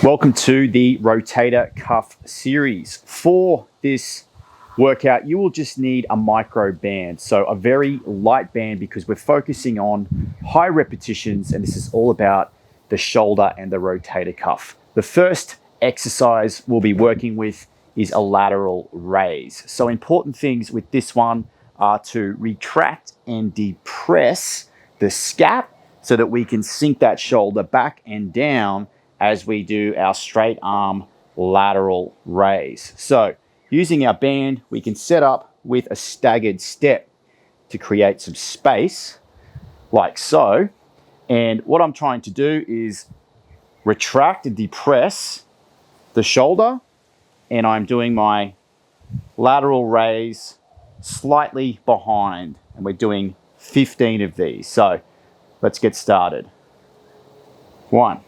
Welcome to the Rotator Cuff series. For this workout, you will just need a micro band. So a very light band because we're focusing on high repetitions, and this is all about the shoulder and the rotator cuff. The first exercise we'll be working with is a lateral raise. So important things with this one are to retract and depress the scap so that we can sink that shoulder back and down as we do our straight arm lateral raise. So using our band, we can set up with a staggered step to create some space like so. And what I'm trying to do is retract and depress the shoulder, and I'm doing my lateral raise slightly behind, and we're doing 15 of these. So let's get started. 1,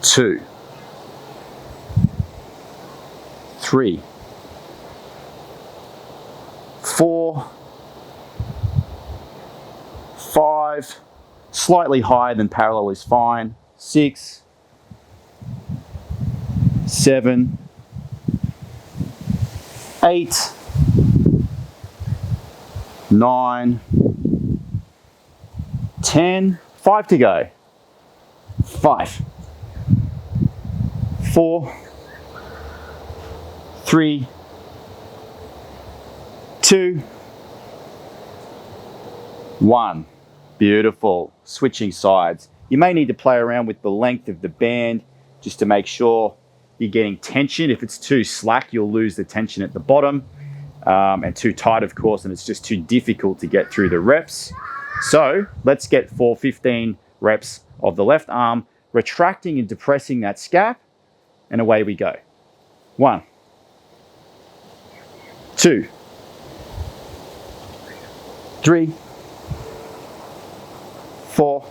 2, 3, 4, 5, slightly higher than parallel is fine, 6, 7, 8, 9, 10, 5 to go, 5, 4, 3, 2, 1. Beautiful. Switching sides. You may need to play around with the length of the band just to make sure you're getting tension. If it's too slack, you'll lose the tension at the bottom, and too tight, of course, and it's just too difficult to get through the reps. So let's get for 15 reps of the left arm, retracting and depressing that scap, and away we go. 1, 2, 3, 4,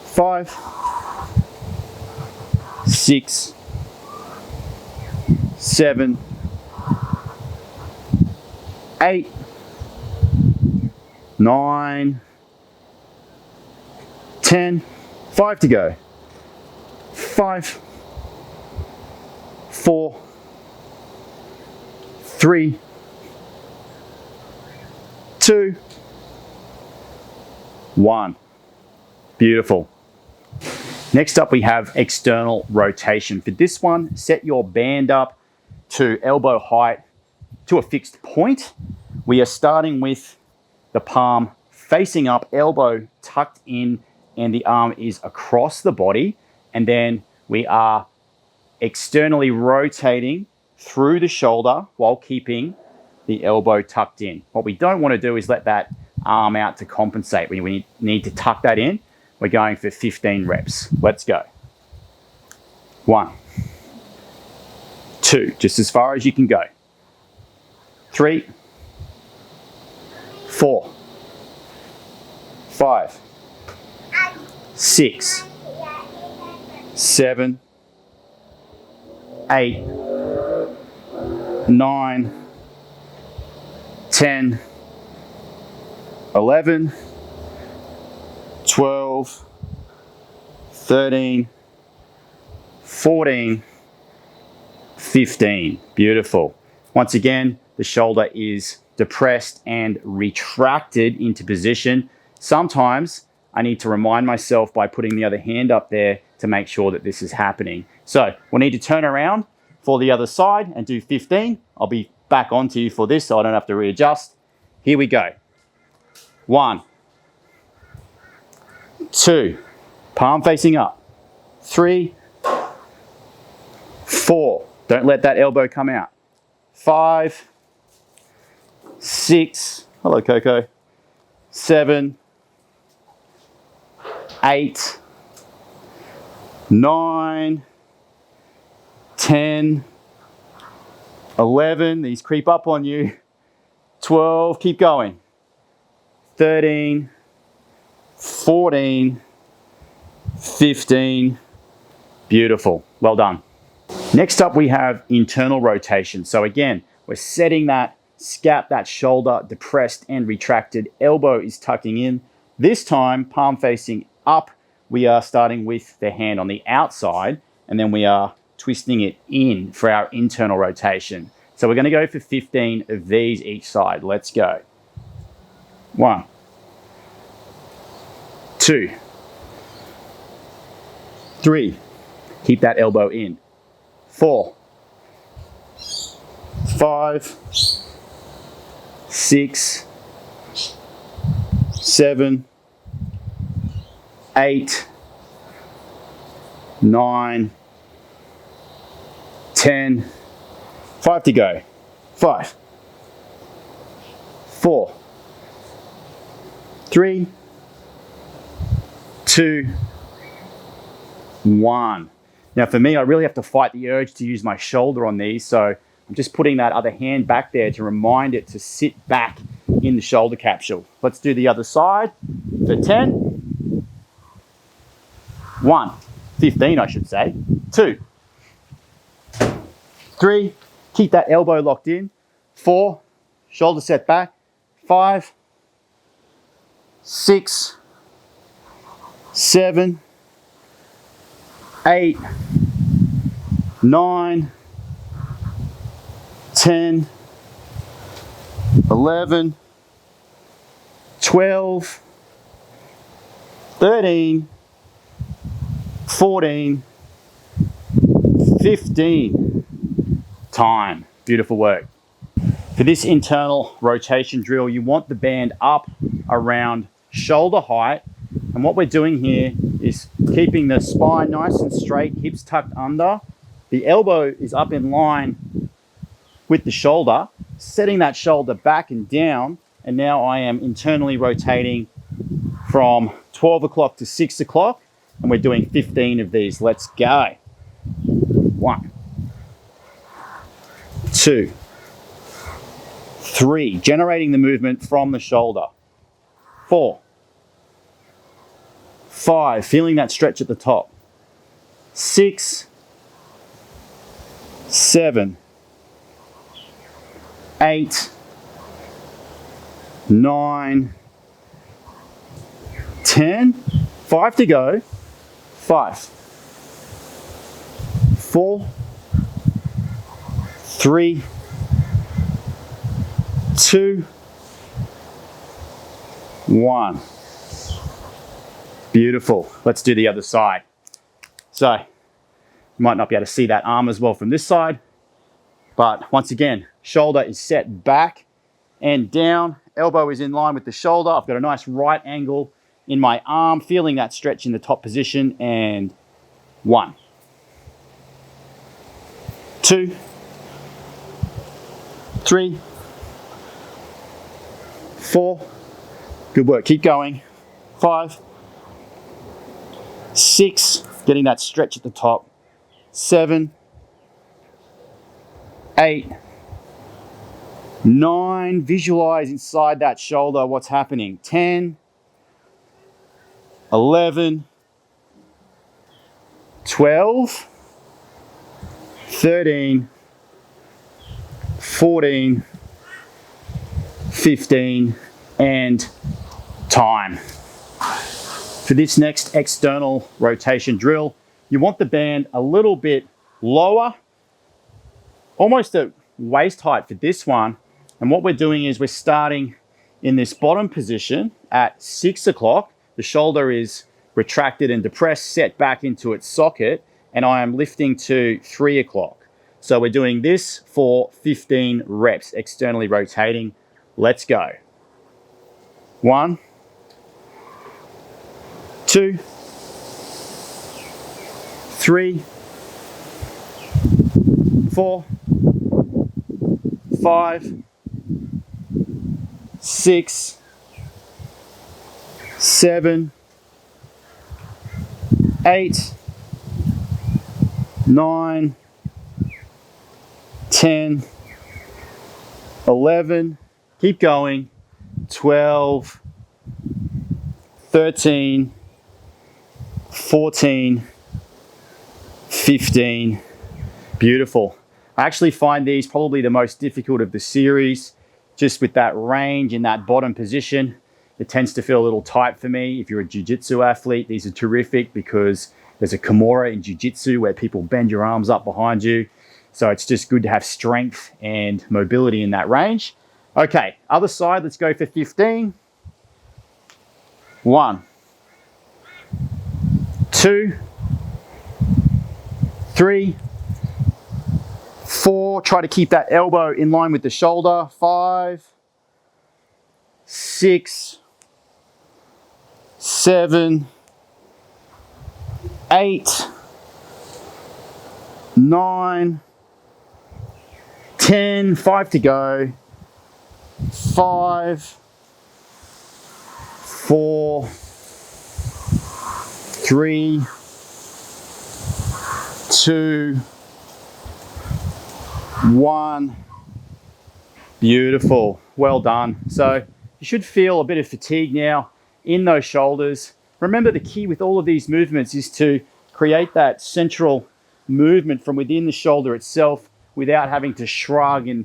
5, 6, 7, 8, 9, 10, 5 to go. 5, 4, 3, 2, 1. Beautiful. Next up, we have external rotation. For this one, set your band up to elbow height to a fixed point. We are starting with the palm facing up, elbow tucked in, and the arm is across the body. And then we are externally rotating through the shoulder while keeping the elbow tucked in. What we don't want to do is let that arm out to compensate. We need to tuck that in. We're going for 15 reps. Let's go. 1, 2, just as far as you can go. 3, 4, 5, 6, 7, 8, 9, 10, 11, 12, 13, 14, 15. Beautiful. Once again, the shoulder is depressed and retracted into position. Sometimes I need to remind myself by putting the other hand up there to make sure that this is happening. So we'll need to turn around for the other side and do 15. I'll be back onto you for this so I don't have to readjust. Here we go. 1, 2, palm facing up. 3, 4, don't let that elbow come out. 5, 6, hello Coco, 7, 8, 9, 10, 11, these creep up on you, 12, keep going, 13, 14, 15, beautiful, well done. Next up we have internal rotation. So again, we're setting that scap, that shoulder depressed and retracted, elbow is tucking in. This time, palm facing up, we are starting with the hand on the outside, and then we are twisting it in for our internal rotation. So we're going to go for 15 of these each side. Let's go. 1, 2, 3. Keep that elbow in. 4, 5, 6, 7, 8, 9, 10. 5 to go. 5, 4, 3, 2, 1. Now for me, I really have to fight the urge to use my shoulder on these, so I'm just putting that other hand back there to remind it to sit back in the shoulder capsule. Let's do the other side for 10. 1, 15 I should say. 2, 3, keep that elbow locked in. 4, shoulder set back. 5, 6, 7, 8, 9, 10, 11, 12, 13, 14, 15. Time. Beautiful work. For this internal rotation drill, you want the band up around shoulder height. And what we're doing here is keeping the spine nice and straight, hips tucked under. The elbow is up in line with the shoulder, setting that shoulder back and down. And now I am internally rotating from 12 o'clock to 6 o'clock. And we're doing 15 of these. Let's go. 1, 2, 3. Generating the movement from the shoulder. 4, 5. Feeling that stretch at the top. 6, 7, 8, 9, 10. 5 to go. 5, 4, 3, 2, 1. Beautiful. Let's do the other side. So you might not be able to see that arm as well from this side, but once again, shoulder is set back and down, elbow is in line with the shoulder. I've got a nice right angle in my arm, feeling that stretch in the top position. And 1, 2, 3, 4. Good work. Keep going. 5, 6. Getting that stretch at the top. 7, 8, 9. Visualize inside that shoulder what's happening. 10, 11, 12, 13, 14, 15, and time. For this next external rotation drill, you want the band a little bit lower, almost at waist height for this one. And what we're doing is we're starting in this bottom position at 6 o'clock. The shoulder is retracted and depressed, set back into its socket, and I am lifting to 3 o'clock. So we're doing this for 15 reps, externally rotating. Let's go. 1, 2, 3, 4, 5, 6, 7, 8, 9, 10, 11, keep going, 12, 13, 14, 15. Beautiful. I actually find these probably the most difficult of the series, just with that range in that bottom position. It tends to feel a little tight for me. If you're a jiu-jitsu athlete, these are terrific because there's a kimura in jiu-jitsu where people bend your arms up behind you. So it's just good to have strength and mobility in that range. Okay, other side, let's go for 15. 1, 2, 3, 4. Try to keep that elbow in line with the shoulder. 5, 6, 7, 8, 9, 10. 5 to go. 5, 4, 3, 2, 1. Beautiful. Well done. So you should feel a bit of fatigue now in those shoulders. Remember, the key with all of these movements is to create that central movement from within the shoulder itself without having to shrug and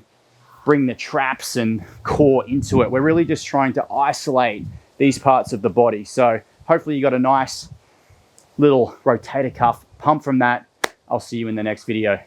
bring the traps and core into it. We're really just trying to isolate these parts of the body. So hopefully you got a nice little rotator cuff pump from that. I'll see you in the next video.